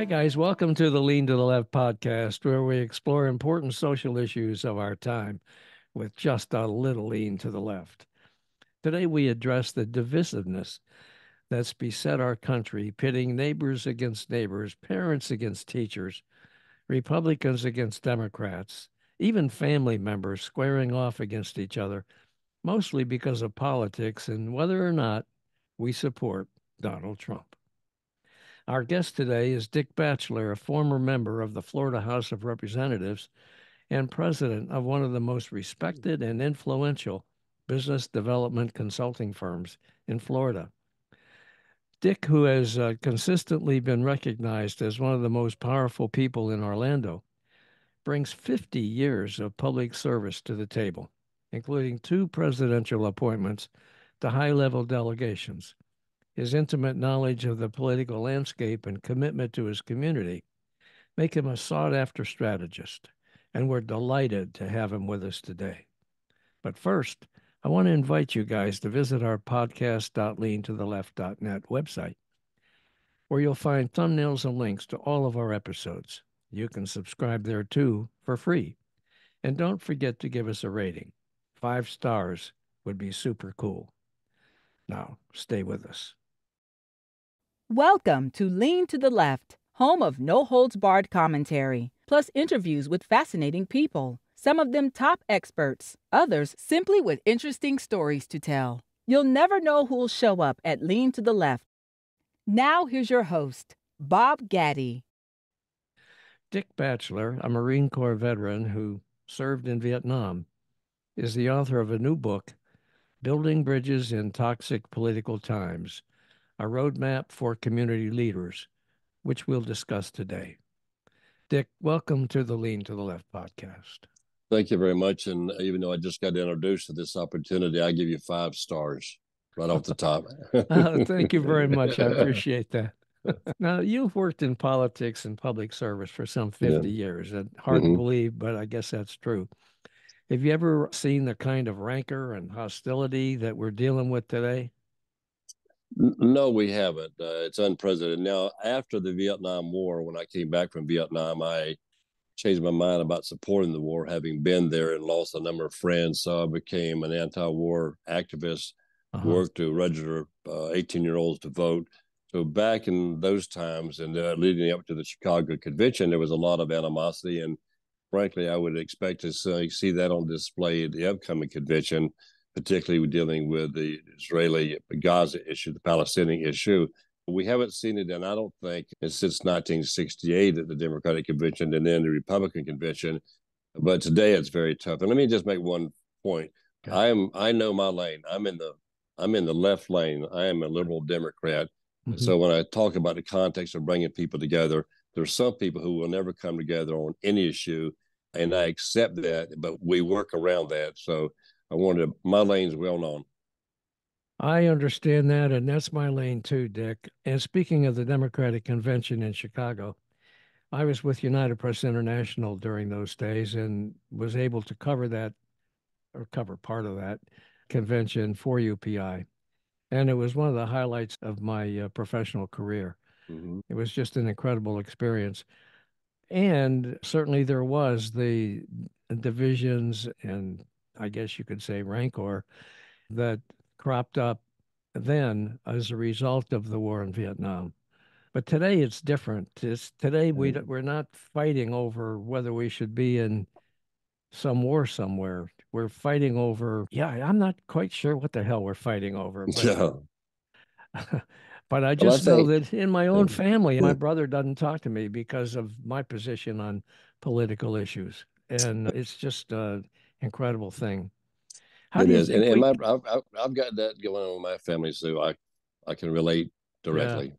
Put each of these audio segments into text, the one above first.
Hi, guys. Welcome to the Lean to the Left podcast, where we explore important social issues of our time with just a little lean to the left. Today, we address the divisiveness that's beset our country, pitting neighbors against neighbors, parents against teachers, Republicans against Democrats, even family members squaring off against each other, mostly because of politics and whether or not we support Donald Trump. Our guest today is Dick Batchelor, a former member of the Florida House of Representatives and president of one of the most respected and influential business development consulting firms in Florida. Dick, who has consistently been recognized as one of the most powerful people in Orlando, brings 50 years of public service to the table, including 2 presidential appointments to high-level delegations. His intimate knowledge of the political landscape and commitment to his community make him a sought-after strategist, and we're delighted to have him with us today. But first, I want to invite you guys to visit our podcast.leantotheleft.net website, where you'll find thumbnails and links to all of our episodes. You can subscribe there too for free. And don't forget to give us a rating. 5 stars would be super cool. Now, stay with us. Welcome to Lean to the Left, home of no-holds-barred commentary, plus interviews with fascinating people, some of them top experts, others simply with interesting stories to tell. You'll never know who'll show up at Lean to the Left. Now here's your host, Bob Gatty. Dick Batchelor, a Marine Corps veteran who served in Vietnam, is the author of a new book, Building Bridges in Toxic Political Times, a roadmap for community leaders, which we'll discuss today. Dick, welcome to the Lean to the Left podcast. Thank you very much. And even though I just got introduced to this opportunity, I give you 5 stars right off the top. Thank you very much. I appreciate that. Now, you've worked in politics and public service for some 50 years. Hard to believe, but I guess that's true. Have you ever seen the kind of rancor and hostility that we're dealing with today? No, we haven't. It's unprecedented. Now, after the Vietnam War, when I came back from Vietnam, I changed my mind about supporting the war, having been there and lost a number of friends. So I became an anti-war activist, worked to register 18-year-olds to vote. So back in those times and leading up to the Chicago Convention, there was a lot of animosity. And frankly, I would expect to see that on display at the upcoming convention, particularly dealing with the Israeli-Gaza issue, the Palestinian issue. We haven't seen it, and I don't think since 1968 at the Democratic Convention and then the Republican Convention. But today it's very tough. And let me just make one point. Okay. I know my lane. I'm in the left lane. I am a liberal Democrat. Mm-hmm. So when I talk about the context of bringing people together, there's some people who will never come together on any issue, and I accept that, but we work around that. So my lane's well known. I understand that, and that's my lane too, Dick. And speaking of the Democratic Convention in Chicago, I was with United Press International during those days and was able to cover part of that convention for UPI. And it was one of the highlights of my professional career. Mm-hmm. It was just an incredible experience. And certainly there was the divisions and I guess you could say rancor that cropped up then as a result of the war in Vietnam. But today it's different. Today we're not fighting over whether we should be in some war somewhere. We're fighting over, I'm not quite sure what the hell we're fighting over. But, but I just know that in my own family, my brother doesn't talk to me because of my position on political issues. And it's just an incredible thing. It is, and I've got that going on with my family, so I can relate directly.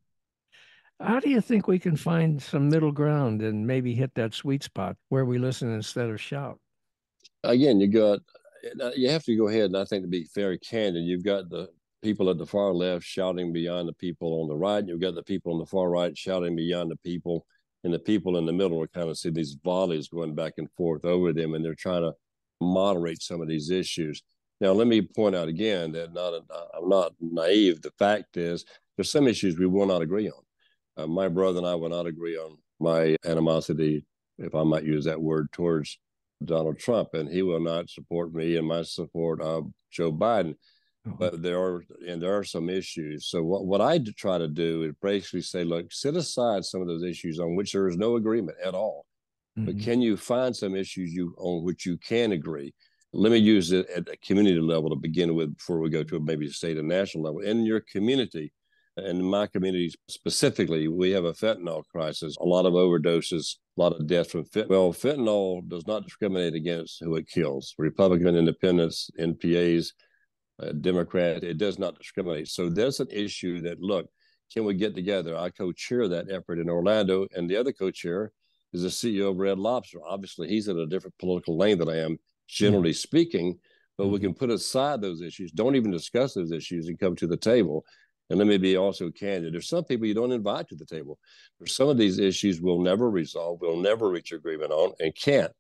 Yeah. How do you think we can find some middle ground and maybe hit that sweet spot where we listen instead of shout? Again, you have to go ahead, and I think to be very candid, you've got the people at the far left shouting beyond the people on the right. You've got the people on the far right shouting beyond the people, and the people in the middle are kind of see these volleys going back and forth over them, and they're trying to moderate some of these issues. Now, let me point out again that I'm not naive. The fact is there's some issues we will not agree on. My brother and I will not agree on my animosity, if I might use that word, towards Donald Trump, and he will not support me in my support of Joe Biden. But there are some issues. So what I try to do is basically say, look, set aside some of those issues on which there is no agreement at all. But can you find some issues on which you can agree? Let me use it at a community level to begin with before we go to maybe state and national level. In your community, and in my community specifically, we have a fentanyl crisis, a lot of overdoses, a lot of deaths from fentanyl. Well, fentanyl does not discriminate against who it kills. Republican, independents, NPAs, Democrat, it does not discriminate. So there's an issue that, look, can we get together? I co-chair that effort in Orlando, and the other co-chair is the CEO of Red Lobster. Obviously, he's in a different political lane than I am, generally speaking, but we can put aside those issues, don't even discuss those issues, and come to the table. And let me be also candid. There's some people you don't invite to the table. There's some of these issues we'll never resolve, we'll never reach agreement on, and can't.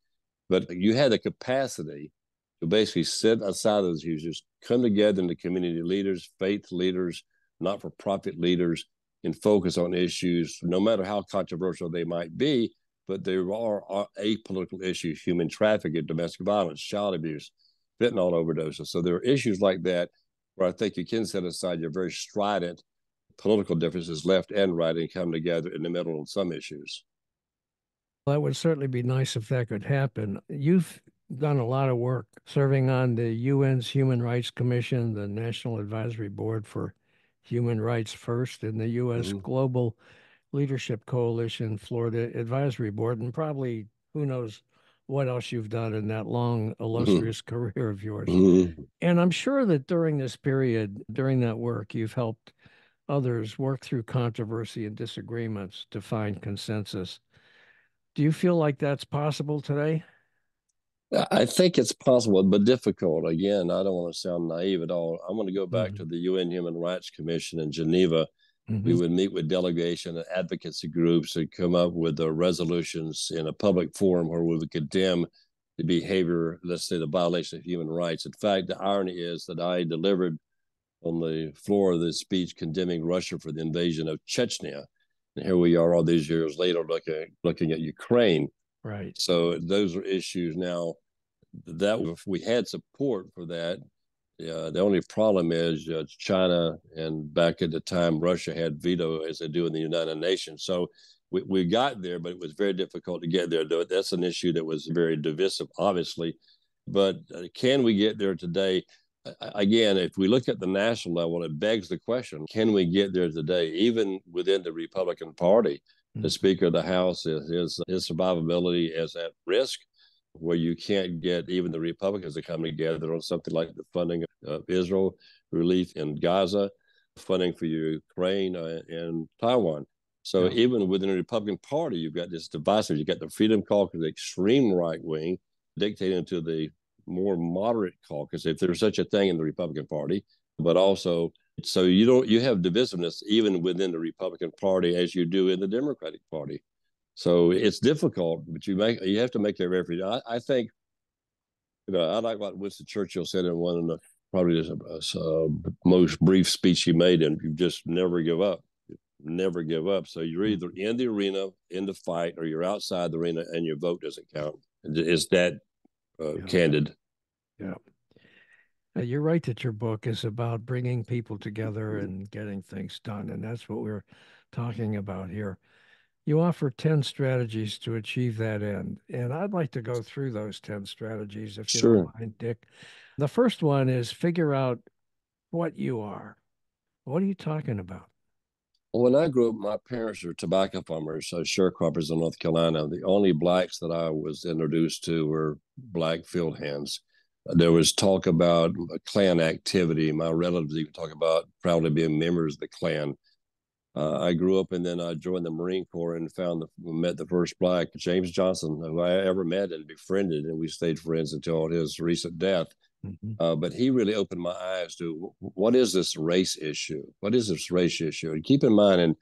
But you had the capacity to basically set aside those issues, come together into community leaders, faith leaders, not-for-profit leaders, and focus on issues, no matter how controversial they might be. But there are apolitical issues: human trafficking, domestic violence, child abuse, fentanyl overdoses. So there are issues like that where I think you can set aside your very strident political differences, left and right, and come together in the middle on some issues. Well, that would certainly be nice if that could happen. You've done a lot of work serving on the UN's Human Rights Commission, the National Advisory Board for Human Rights First, and the U.S. Global Leadership Coalition Florida Advisory Board, and probably who knows what else you've done in that long, illustrious career of yours. And I'm sure that during this period, during that work, you've helped others work through controversy and disagreements to find consensus. Do you feel like that's possible today? I think it's possible, but difficult. Again, I don't want to sound naive at all. I want to go back to the UN Human Rights Commission in Geneva. We would meet with delegation and advocacy groups and come up with the resolutions in a public forum where we would condemn the behavior, let's say the violation of human rights. In fact, the irony is that I delivered on the floor of this speech condemning Russia for the invasion of Chechnya. And here we are all these years later looking at Ukraine. Right. So those are issues now that if we had support for that, the only problem is China, and back at the time, Russia had veto as they do in the United Nations. So we got there, but it was very difficult to get there. That's an issue that was very divisive, obviously. But can we get there today? Again, if we look at the national level, it begs the question, can we get there today, even within the Republican Party? The Speaker of the House, his survivability is at risk, where you can't get even the Republicans to come together on something like the funding of Israel, relief in Gaza, funding for Ukraine and Taiwan. So even within the Republican Party, you've got this divisive. You've got the Freedom Caucus, the extreme right wing, dictating to the more moderate caucus, if there's such a thing in the Republican Party, but also, so you have divisiveness even within the Republican Party as you do in the Democratic Party. So it's difficult, but you have to make every effort. I think, I like what Winston Churchill said in one of the probably the most brief speech he made, and you just never give up. Never give up. So you're either in the arena, in the fight, or you're outside the arena and your vote doesn't count. It's that candid. Yeah. You're right that your book is about bringing people together and getting things done. And that's what we're talking about here. You offer 10 strategies to achieve that end. And I'd like to go through those 10 strategies, if you don't mind, Dick. The first one is figure out what you are. What are you talking about? When I grew up, my parents were tobacco farmers, sharecroppers in North Carolina. The only blacks that I was introduced to were black field hands. There was talk about Klan activity. My relatives even talk about proudly being members of the Klan. I grew up and then I joined the Marine Corps and met the first black, James Johnson, who I ever met and befriended, and we stayed friends until his recent death. But he really opened my eyes to what is this race issue? What is this race issue? And keep in mind, in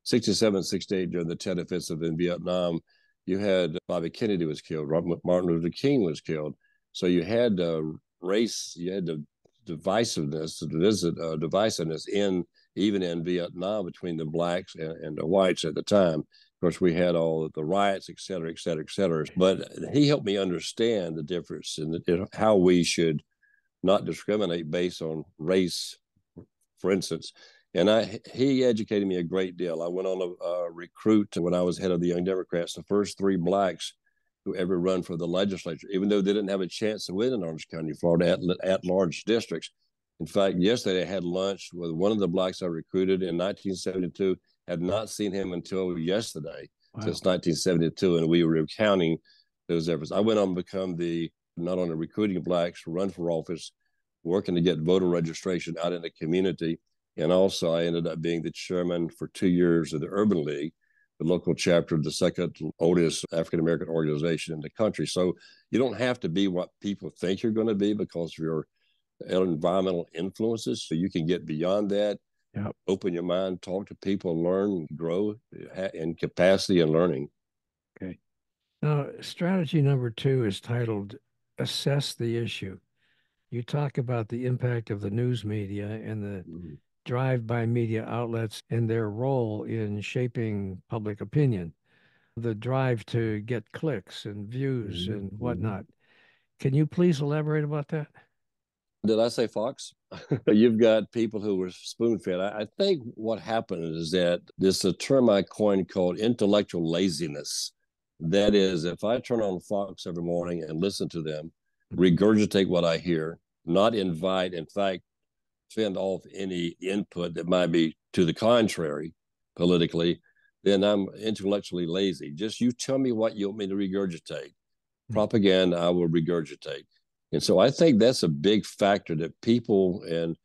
67, 68, during the Tet Offensive in Vietnam, you had Bobby Kennedy was killed, Martin Luther King was killed. So you had race, you had the divisiveness in even in Vietnam between the blacks and the whites at the time. Of course, we had all the riots, et cetera, et cetera, et cetera. But he helped me understand the difference in how we should not discriminate based on race, for instance. And he educated me a great deal. I went on a recruit when I was head of the Young Democrats, the first three blacks who ever run for the legislature, even though they didn't have a chance to win in Orange County, Florida, at large districts. In fact, yesterday I had lunch with one of the blacks I recruited in 1972. Had not seen him until yesterday, since 1972, and we were recounting those efforts. I went on to become not only recruiting blacks to run for office, working to get voter registration out in the community, and also I ended up being the chairman for 2 years of the Urban League, the local chapter of the second oldest African-American organization in the country. So you don't have to be what people think you're going to be because of your environmental influences. So you can get beyond that, open your mind, talk to people, learn, grow in capacity and learning. Okay. Now, strategy number 2 is titled Assess the Issue. You talk about the impact of the news media and the drive-by media outlets and their role in shaping public opinion, the drive to get clicks and views and whatnot. Can you please elaborate about that? Did I say Fox? You've got people who were spoon-fed. I think what happened is that this a term I coined called intellectual laziness. That is, if I turn on Fox every morning and listen to them, regurgitate what I hear, not invite, in fact, fend off any input that might be to the contrary politically, then I'm intellectually lazy. Just you tell me what you want me to regurgitate. Propaganda, I will regurgitate. And so I think that's a big factor that people, and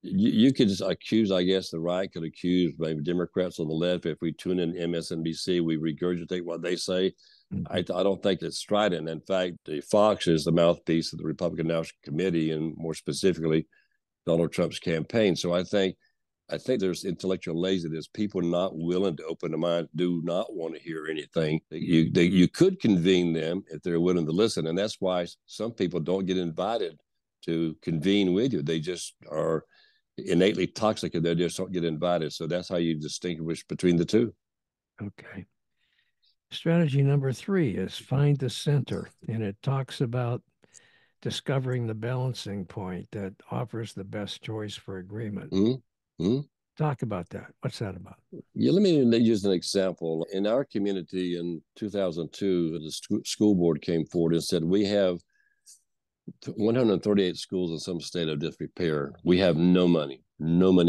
you could accuse, I guess the right could accuse maybe Democrats on the left. If we tune in MSNBC, we regurgitate what they say. I don't think it's strident. In fact, the Fox is the mouthpiece of the Republican National Committee, and more specifically, Donald Trump's campaign. So I think there's intellectual laziness. People not willing to open their mind, do not want to hear anything. You could convene them if they're willing to listen, and that's why some people don't get invited to convene with you. They just are innately toxic, and they just don't get invited. So that's how you distinguish between the two. Okay. Strategy number 3 is find the center, and it talks about discovering the balancing point that offers the best choice for agreement. Talk about that. What's that about? Yeah, let me use an example. In our community in 2002, the school board came forward and said, we have 138 schools in some state of disrepair. We have no money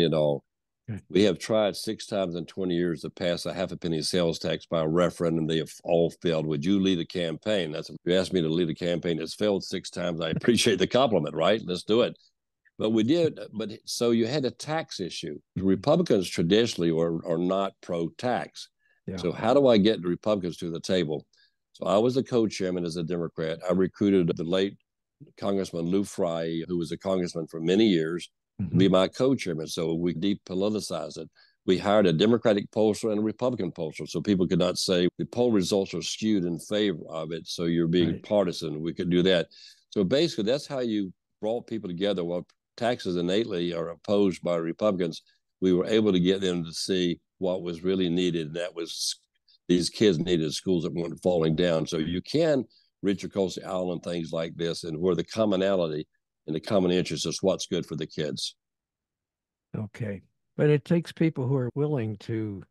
at all. Okay. We have tried 6 times in 20 years to pass a half a penny sales tax by a referendum. They have all failed. Would you lead a campaign? You asked me to lead a campaign that's failed 6 times. I appreciate the compliment, right? Let's do it. But we did. But so you had a tax issue. Republicans traditionally are not pro-tax. Yeah. So how do I get the Republicans to the table? So I was the co-chairman as a Democrat. I recruited the late Congressman Lou Frey, who was a congressman for many years, to be my co-chairman. So we depoliticized it. We hired a Democratic pollster and a Republican pollster, so people could not say the poll results are skewed in favor of it, so you're being partisan. We could do that. So basically, that's how you brought people together. While taxes innately are opposed by Republicans, we were able to get them to see what was really needed, and that was these kids needed schools that weren't falling down. So you can reach across the aisle and things like this, and where the commonality and the common interest is what's good for the kids. Okay. But it takes people who are willing to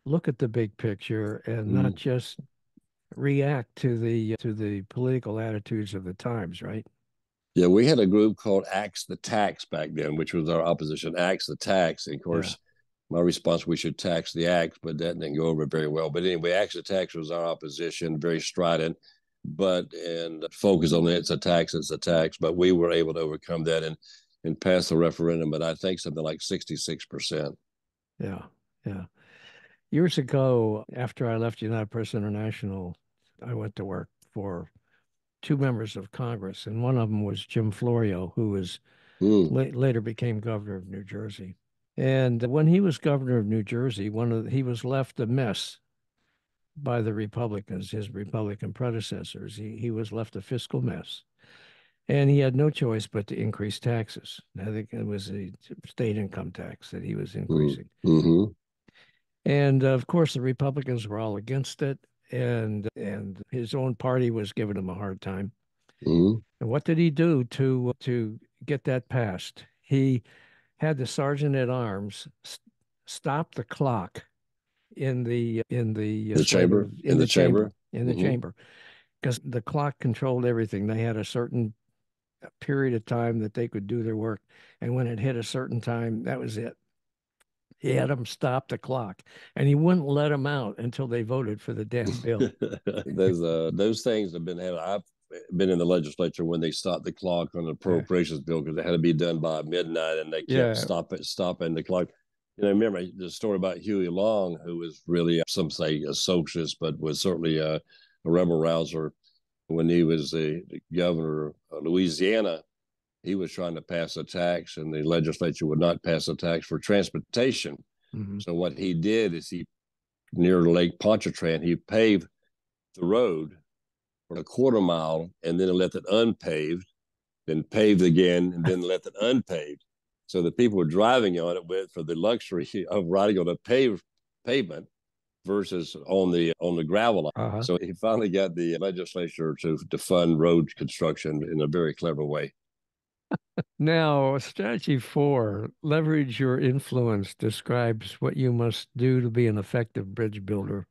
look at the big picture and not just react to the political attitudes of the times, right? Yeah, we had a group called Axe the Tax back then, which was our opposition, Axe the Tax. And of course, my response, we should tax the axe, but that didn't go over very well. But anyway, Axe the Tax was our opposition, very strident, and focus on it's a tax. But we were able to overcome that and pass the referendum, but I think something like 66%. Yeah. Years ago, after I left United Press International, I went to work for 2 members of Congress, and one of them was Jim Florio, who was later became governor of New Jersey. And when he was governor of New Jersey, he was left a mess by the Republicans, his Republican predecessors. He was left a fiscal mess. And he had no choice but to increase taxes. I think it was a state income tax that he was increasing. Mm-hmm. And of course, the Republicans were all against it, and his own party was giving him a hard time. Mm-hmm. And what did he do to get that passed? He had the sergeant at arms stop the clock in the Chamber, in the chamber. in the Mm-hmm. chamber, because the clock controlled everything. They had a certain period of time that they could do their work, and when it hit a certain time, that was it. He had them stop the clock, and he wouldn't let them out until they voted for the damn bill. Those things have been had. I've been in the legislature when they stopped the clock on the appropriations bill because it had to be done by midnight, and they kept Yeah. stopping the clock. Remember the story about Huey Long, who was really, some say, a socialist, but was certainly a rebel rouser. When he was the governor of Louisiana, he was trying to pass a tax, and the legislature would not pass a tax for transportation. Mm-hmm. So what he did is near Lake Pontchartrain, he paved the road for a quarter mile and then left it unpaved, then paved again, and then left it unpaved. So the people were driving on it went for the luxury of riding on a pavement versus on the gravel line. Uh-huh. So he finally got the legislature to fund road construction in a very clever way. Now, strategy 4, leverage your influence, describes what you must do to be an effective bridge builder.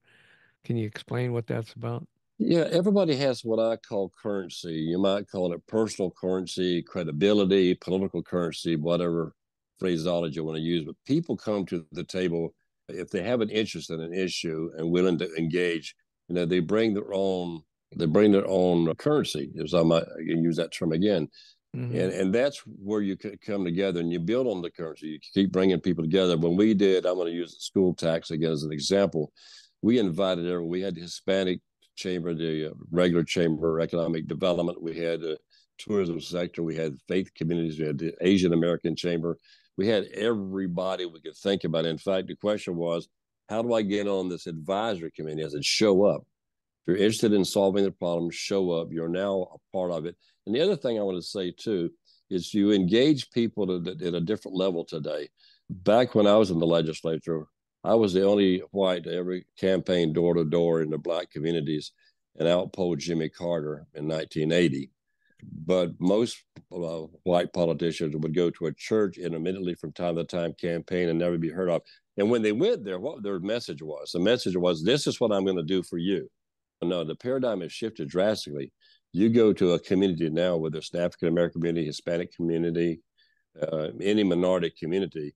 Can you explain what that's about? Yeah, everybody has what I call currency. You might call it personal currency, credibility, political currency, whatever phraseology you want to use. But people come to the table if they have an interest in an issue and willing to engage. They bring their own currency. If I might use that term again. Mm-hmm. And that's where you come together and you build on the currency. You keep bringing people together. When we did, I'm going to use the school tax again as an example. We invited everyone. We had the Hispanic chamber, the regular chamber, economic development. We had the tourism sector. We had faith communities. We had the Asian American chamber. We had everybody we could think about. In fact, the question was, how do I get on this advisory committee? I said, show up. If you're interested in solving the problem, show up. You're now a part of it. And the other thing I want to say, too, is you engage people at a different level today. Back when I was in the legislature, I was the only white to ever campaign door to door in the black communities and outpolled Jimmy Carter in 1980. But most white politicians would go to a church intermittently from time to time, campaign, and never be heard of. And when they went there, what their message was? The message was, this is what I'm going to do for you. No, the paradigm has shifted drastically. You go to a community now, whether it's an African American community, Hispanic community, any minority community,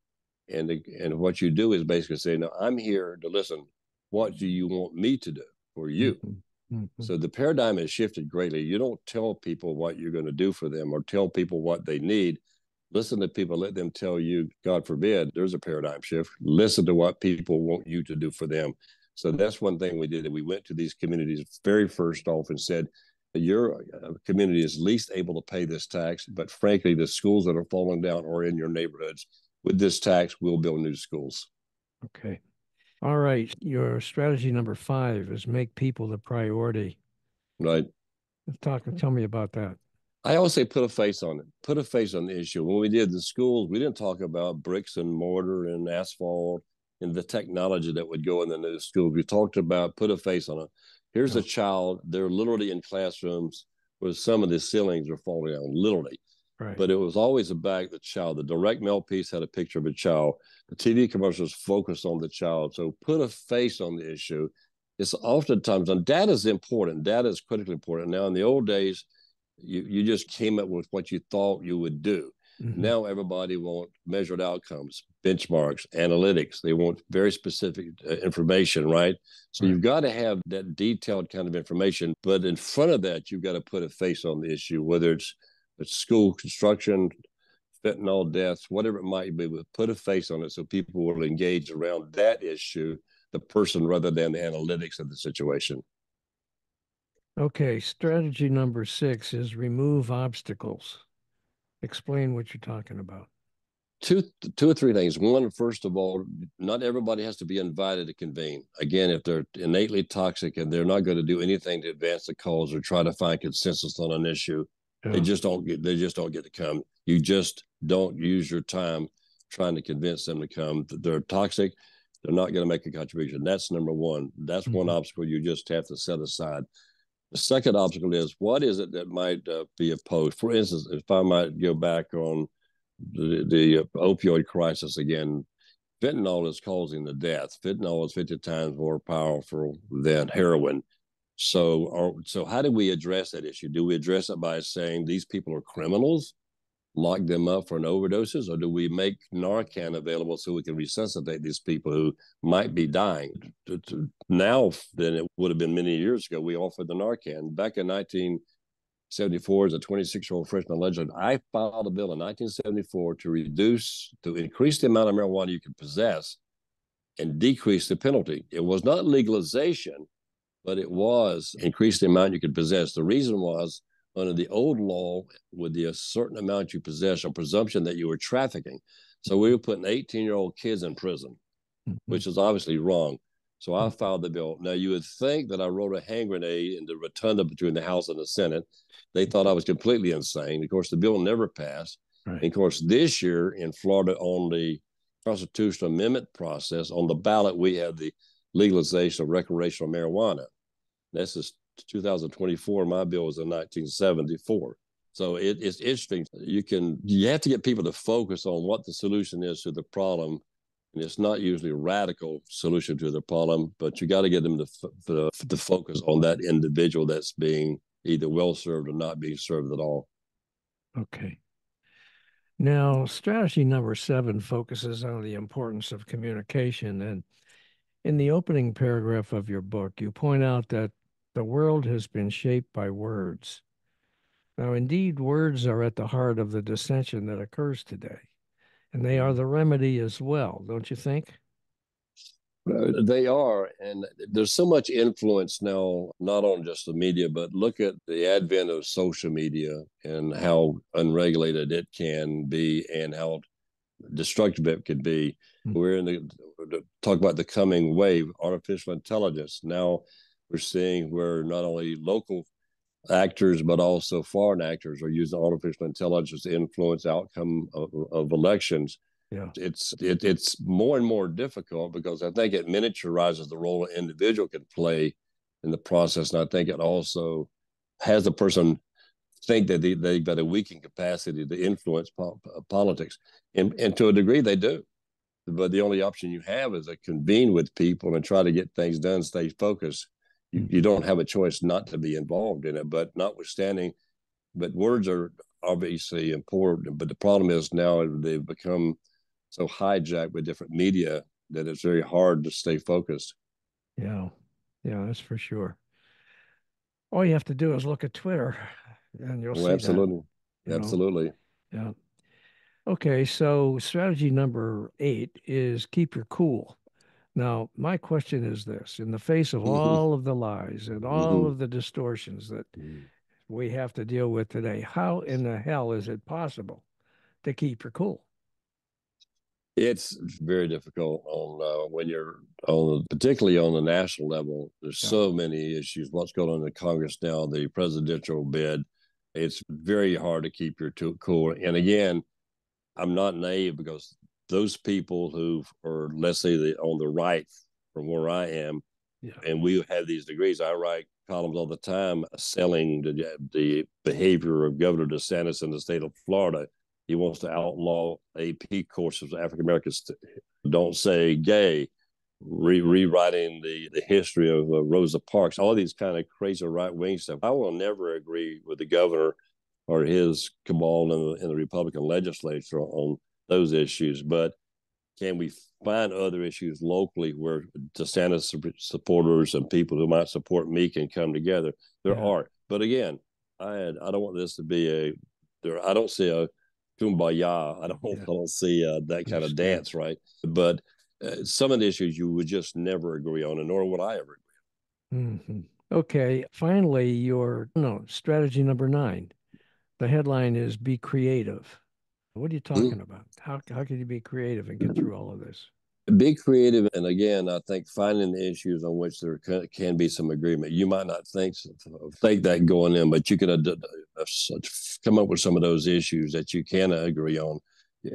and what you do is basically say, no, I'm here to listen. What do you want me to do for you? Mm-hmm. Mm-hmm. So the paradigm has shifted greatly. You don't tell people what you're going to do for them or tell people what they need. Listen to people, let them tell you, God forbid, there's a paradigm shift. Listen to what people want you to do for them. So that's one thing we did. We went to these communities very first off and said, your community is least able to pay this tax, but frankly, the schools that are falling down are in your neighborhoods. With this tax, we'll build new schools. Okay. All right. Your strategy number 5 is make people the priority. Right. Tell me about that. I always say put a face on it. Put a face on the issue. When we did the schools, we didn't talk about bricks and mortar and asphalt and the technology that would go in the new schools. We talked about put a face on it. Here's a child. They're literally in classrooms where some of the ceilings are falling down, literally. Right. But it was always about the child. The direct mail piece had a picture of a child. The TV commercials focused on the child. So put a face on the issue. It's oftentimes, and data is important. Data is critically important. Now, in the old days, you just came up with what you thought you would do. Mm-hmm. Now everybody wants measured outcomes, benchmarks, analytics. They want very specific information, right? So you've got to have that detailed kind of information. But in front of that, you've got to put a face on the issue, whether it's school construction, fentanyl deaths, whatever it might be, but put a face on it so people will engage around that issue, the person, rather than the analytics of the situation. Okay, strategy number 6 is remove obstacles. Explain what you're talking about. Two or three things. One, first of all, not everybody has to be invited to convene. Again, if they're innately toxic and they're not going to do anything to advance the cause or try to find consensus on an issue, They Yeah. just don't get. They just don't get to come. You just don't use your time trying to convince them to come. They're toxic. They're not going to make a contribution. That's number one. That's one Mhm. obstacle you just have to set aside. The second obstacle is what is it that might be opposed? For instance, if I might go back on the opioid crisis again, fentanyl is causing the death. Fentanyl is 50 times more powerful than heroin. So how do we address that issue? Do we address it by saying these people are criminals, lock them up for an overdoses, or do we make Narcan available so we can resuscitate these people who might be dying? Now than it would have been many years ago, we offered the Narcan. Back in 1974, as a 26-year-old freshman legislator, I filed a bill in 1974 to increase the amount of marijuana you could possess and decrease the penalty. It was not legalization, but it was increase the amount you could possess. The reason was under the old law, with the certain amount you possess, a presumption that you were trafficking. So we were putting 18-year-old kids in prison, Mhm. which is obviously wrong. So I filed the bill. Now, you would think that I wrote a hand grenade in the rotunda between the House and the Senate. They thought I was completely insane. Of course, the bill never passed. Right. And of course, this year in Florida, on the constitutional amendment process, on the ballot, we have the legalization of recreational marijuana. This is 2024. My bill was in 1974. So it's interesting. You have to get people to focus on what the solution is to the problem, and it's not usually a radical solution to the problem, but you got to get them to focus on that individual that's being either well served or not being served at all. Okay. Now, strategy number 7 focuses on the importance of communication. And in the opening paragraph of your book, you point out that the world has been shaped by words. Now, indeed, words are at the heart of the dissension that occurs today, and they are the remedy as well, don't you think? They are, and there's so much influence now, not on just the media, but look at the advent of social media and how unregulated it can be and how destructive it could be. Mm. We're in the talk about the coming wave, artificial intelligence. Now we're seeing where not only local actors but also foreign actors are using artificial intelligence to influence outcome of elections. Yeah. It's more and more difficult because I think it miniaturizes the role an individual can play in the process, and I think it also has the person think that they've got a weakened capacity to influence politics, and to a degree they do. But the only option you have is to convene with people and try to get things done, stay focused. You Mhm. don't have a choice not to be involved in it. But notwithstanding, but words are obviously important. But the problem is now they've become so hijacked with different media that it's very hard to stay focused. Yeah. Yeah, that's for sure. All you have to do is look at Twitter and you'll Well, see that, absolutely, you know. absolutely. Yeah. Okay, so strategy number 8 is keep your cool. Now, my question is this: in the face of Mm-hmm. all of the lies and all Mm-hmm. of the distortions that we have to deal with today, how in the hell is it possible to keep your cool? It's very difficult on when you're on, particularly on the national level. There's Yeah. so many issues. What's going on in Congress now, the presidential bid. It's very hard to keep your cool. And again, I'm not naive because those people who are, let's say, on the right from where I am, Yeah. and we have these degrees. I write columns all the time selling the behavior of Governor DeSantis in the state of Florida. He wants to outlaw AP courses. African Americans don't say gay, rewriting the history of Rosa Parks, all these kind of crazy right wing stuff. I will never agree with the governor or his cabal in the Republican legislature on those issues, but can we find other issues locally where DeSantis supporters and people who might support me can come together? There Yeah. are, but again, I don't want this to be I don't see a kumbaya. Yeah. I don't see that kind of Understand. dance, right? But some of the issues you would just never agree on, and nor would I ever. Hmm. Okay. Finally, your no strategy number 9. The headline is "Be creative." What are you Agree. talking about? How can you be creative and get through all of this? Be creative, and again, I think finding the issues on which there can be some agreement. You might not think that going in, but you can come up with some of those issues that you can agree on,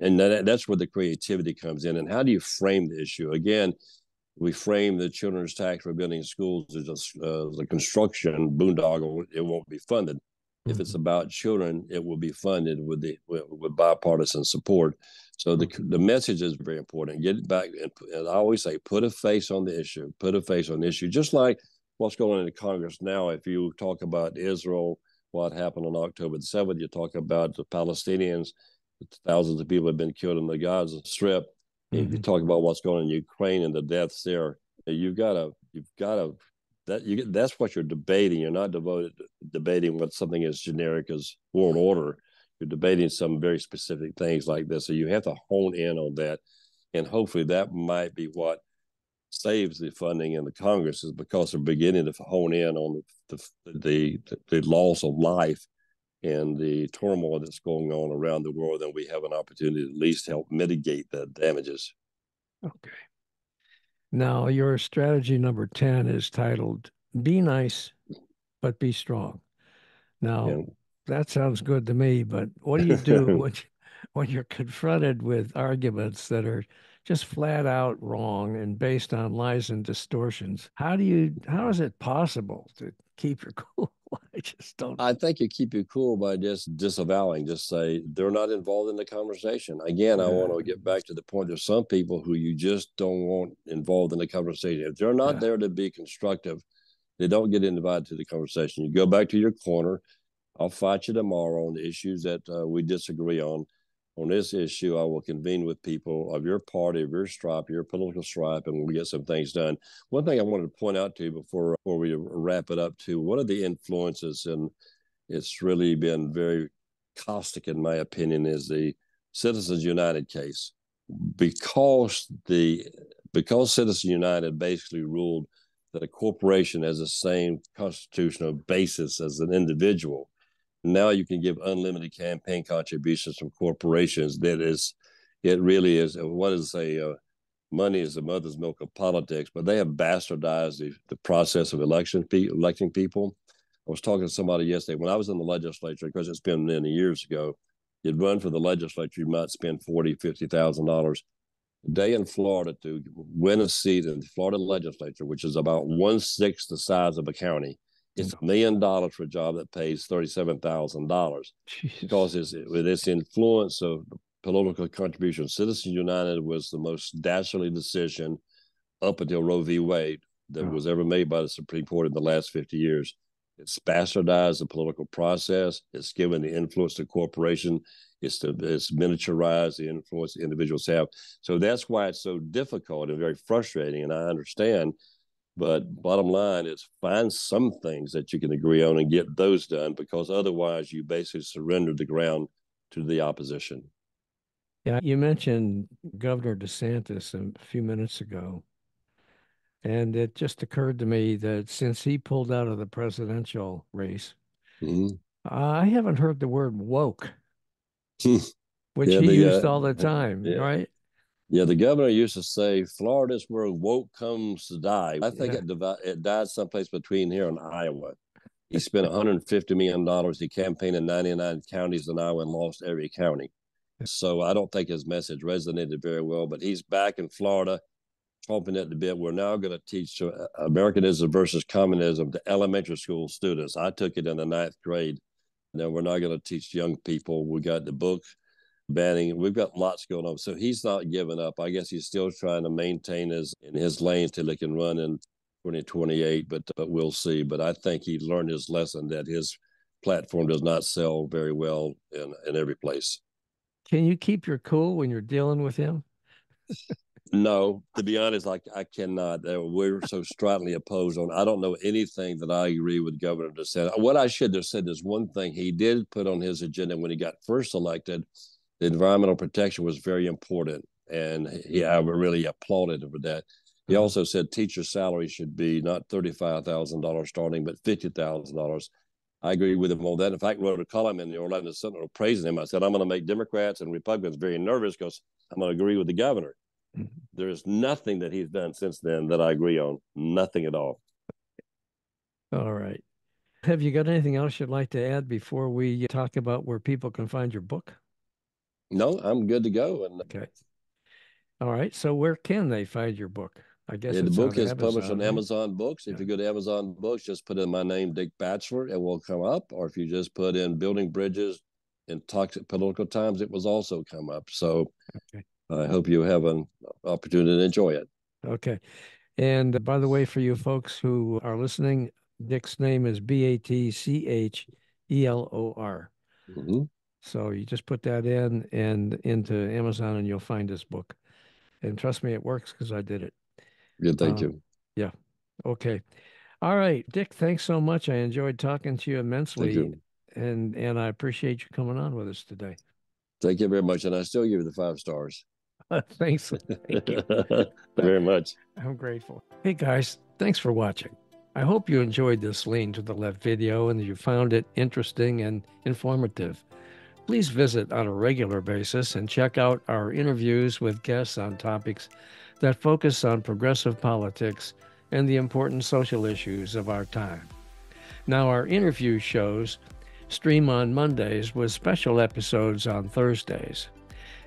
and that's where the creativity comes in. And how do you frame the issue? Again, we frame the children's tax for building schools as a construction boondoggle. It won't be funded. Mm-hmm. If it's about children, it will be funded with bipartisan support. So the message is very important. Get it back, and I always say, put a face on the issue. Put a face on the issue. Just like what's going on in Congress now. If you talk about Israel, what happened on October the 7th, you talk about the Palestinians. Thousands of people have been killed in the Gaza Strip. Mm-hmm. If you talk about what's going on in Ukraine and the deaths there, that's what you're debating. You're not debating what something as generic as world order. You're debating some very specific things like this. So you have to hone in on that. And hopefully that might be what saves the funding in the Congress, is because they're beginning to hone in on the loss of life and the turmoil that's going on around the world. And we have an opportunity to at least help mitigate the damages. Okay. Now, your strategy number 10 is titled, Be Nice, but Be Strong. Now, that sounds good to me, but what do you do when you're confronted with arguments that are just flat out wrong and based on lies and distortions? How is it possible to keep your cool? I just don't. I think you keep your cool by just disavowing, just say they're not involved in the conversation. Again, I want to get back to the point. There's some people who you just don't want involved in the conversation. If they're not there to be constructive, they don't get invited to the conversation. You go back to your corner. I'll fight you tomorrow on the issues that we disagree on. On this issue, I will convene with people of your party, of your stripe, your political stripe, and we'll get some things done. One thing I wanted to point out to you before we wrap it up, too, one of the influences, and it's really been very caustic in my opinion, is the Citizens United case. Because Citizens United basically ruled that a corporation has the same constitutional basis as an individual. Now you can give unlimited campaign contributions from corporations. It really is. What is money is the mother's milk of politics, but they have bastardized the process of electing people. I was talking to somebody yesterday when I was in the legislature, because it's been many years ago. You'd run for the legislature, you might spend $40,000-$50,000 a day in Florida to win a seat in the Florida legislature, which is about 1/6 the size of a county. It's $1 million for a job that pays $37,000 because with its influence of political contribution. Citizens United was the most dastardly decision up until Roe v. Wade that was ever made by the Supreme Court in the last 50 years. It's bastardized the political process. It's given the influence to corporation. It's miniaturized the influence individuals have. So that's why it's so difficult and very frustrating, and I understand. But bottom line is, find some things that you can agree on and get those done, because otherwise you basically surrender the ground to the opposition. Yeah, you mentioned Governor DeSantis a few minutes ago, and it just occurred to me that since he pulled out of the presidential race, I haven't heard the word woke, which he used all the time, right? Yeah, the governor used to say, Florida's where woke comes to die. I think it died someplace between here and Iowa. He spent $150 million. He campaigned in 99 counties in Iowa and lost every county. So I don't think his message resonated very well, but he's back in Florida, chomping at the bit. We're now going to teach Americanism versus communism to elementary school students. I took it in the 9th grade. Now we're not going to teach young people. We got the book banning. We've got lots going on. So he's not giving up. I guess he's still trying to maintain in his lane till he can run in 2028, but we'll see. But I think he learned his lesson that his platform does not sell very well in every place. Can you keep your cool when you're dealing with him? No, to be honest, I cannot. We're so stridently opposed on. I don't know anything that I agree with Governor DeSantis. What I should have said is one thing he did put on his agenda when he got first elected. The environmental protection was very important, and I really applauded him for that. He also said teacher salary should be not $35,000 starting, but $50,000. I agree with him on that. In fact, I wrote a column in the Orlando Sentinel praising him. I said, I'm going to make Democrats and Republicans very nervous because I'm going to agree with the governor. There's nothing that he's done since then that I agree on. Nothing at all. All right. Have you got anything else you'd like to add before we talk about where people can find your book? No, I'm good to go. And Okay. All right. So where can they find your book? I guess the it's book on is published Amazon, on right? Amazon Books. If you go to Amazon Books, just put in my name, Dick Batchelor, it will come up. Or if you just put in Building Bridges in Toxic Political Times, it will also come up. So Okay. I hope you have an opportunity to enjoy it. Okay. And by the way, for you folks who are listening, Dick's name is Batchelor. Mm-hmm. So you just put that in and into Amazon and you'll find this book. And trust me, it works because I did it. Good, thank you. Yeah. Okay. All right, Dick, thanks so much. I enjoyed talking to you Thank immensely, you. and I appreciate you coming on with us today. Thank you very much. And I still give you the 5 stars. Thanks. Thank you. Very much. I'm grateful. Hey, guys, thanks for watching. I hope you enjoyed this Lean to the Left video and you found it interesting and informative. Please visit on a regular basis and check out our interviews with guests on topics that focus on progressive politics and the important social issues of our time. Now, our interview shows stream on Mondays with special episodes on Thursdays.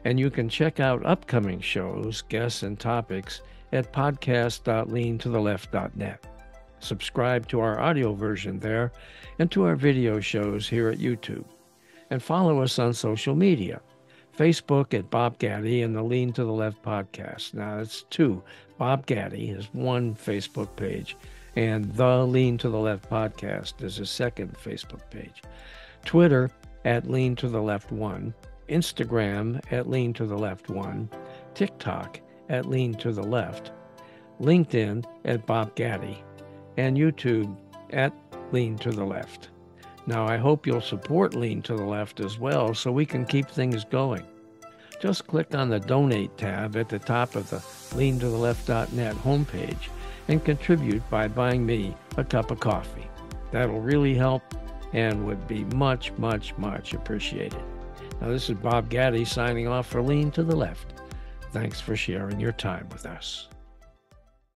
And you can check out upcoming shows, guests, and topics at podcast.leantotheleft.net. Subscribe to our audio version there and to our video shows here at YouTube. And follow us on social media. Facebook at Bob Gatty and the Lean to the Left podcast. Now, it's 2. Bob Gatty is one Facebook page, and the Lean to the Left podcast is a second Facebook page. Twitter at Lean to the Left 1. Instagram at Lean to the Left 1, TikTok at Lean to the Left, LinkedIn at Bob Gatty, and YouTube at Lean to the Left. Now, I hope you'll support Lean to the Left as well so we can keep things going. Just click on the Donate tab at the top of the leantotheleft.net homepage and contribute by buying me a cup of coffee. That'll really help and would be much, much, much appreciated. Now, this is Bob Gatty signing off for Lean to the Left. Thanks for sharing your time with us.